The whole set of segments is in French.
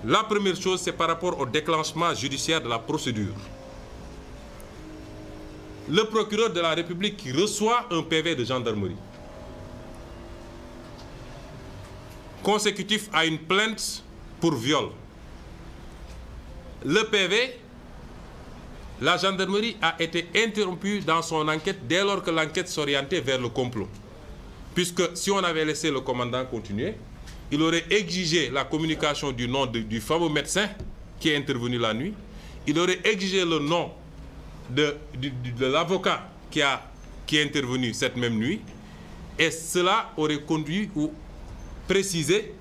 La première chose, c'est par rapport au déclenchement judiciaire de la procédure. Le procureur de la République reçoit un PV de gendarmerie consécutif à une plainte pour viol. Le PV, la gendarmerie a été interrompue dans son enquête dès lors que l'enquête s'orientait vers le complot. Puisque si on avait laissé le commandant continuer, il aurait exigé la communication du nom du fameux médecin qui est intervenu la nuit. Il aurait exigé le nom de l'avocat qui est intervenu cette même nuit. Et cela aurait conduit ou précisé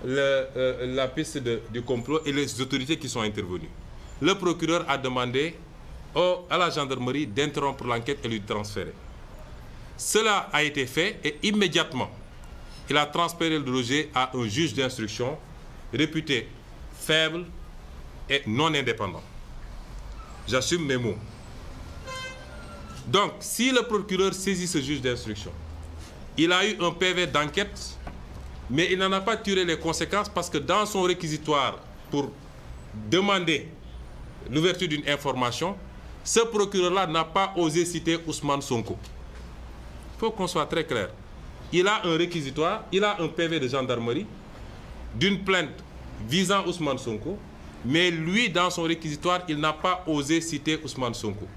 la piste du complot et les autorités qui sont intervenues. Le procureur a demandé à la gendarmerie d'interrompre l'enquête et lui transférer. Cela a été fait et immédiatement, il a transféré le dossier à un juge d'instruction réputé faible et non indépendant. J'assume mes mots. Donc, si le procureur saisit ce juge d'instruction, il a eu un PV d'enquête, mais il n'en a pas tiré les conséquences parce que dans son réquisitoire pour demander l'ouverture d'une information, ce procureur-là n'a pas osé citer Ousmane Sonko. Il faut qu'on soit très clair. Il a un réquisitoire, il a un PV de gendarmerie d'une plainte visant Ousmane Sonko, mais lui, dans son réquisitoire, il n'a pas osé citer Ousmane Sonko.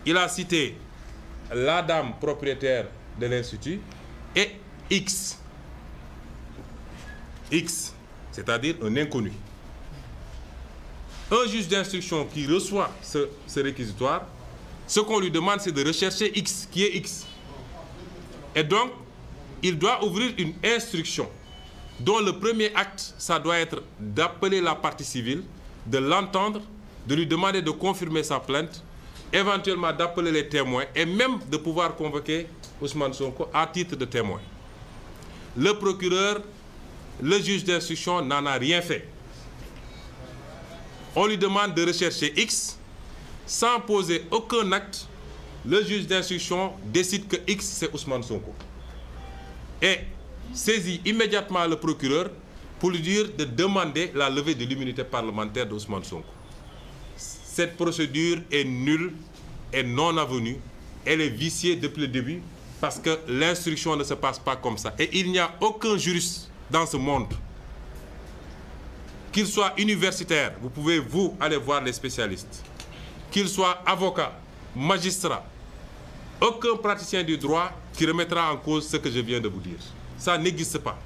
Il a cité la dame propriétaire de l'Institut et X. X, c'est-à-dire un inconnu. Un juge d'instruction qui reçoit ce réquisitoire, ce qu'on lui demande, c'est de rechercher X, qui est X. Et donc, il doit ouvrir une instruction dont le premier acte, ça doit être d'appeler la partie civile, de l'entendre, de lui demander de confirmer sa plainte, éventuellement d'appeler les témoins et même de pouvoir convoquer Ousmane Sonko à titre de témoin. Le procureur, le juge d'instruction n'en a rien fait. On lui demande de rechercher X, sans poser aucun acte, le juge d'instruction décide que X c'est Ousmane Sonko. Et saisit immédiatement le procureur pour lui dire de demander la levée de l'immunité parlementaire d'Ousmane Sonko. Cette procédure est nulle et non avenue. Elle est viciée depuis le début parce que l'instruction ne se passe pas comme ça. Et il n'y a aucun juriste dans ce monde, qu'il soit universitaire, vous pouvez aller voir les spécialistes, qu'il soit avocat, magistrat, aucun praticien du droit qui remettra en cause ce que je viens de vous dire. Ça n'existe pas.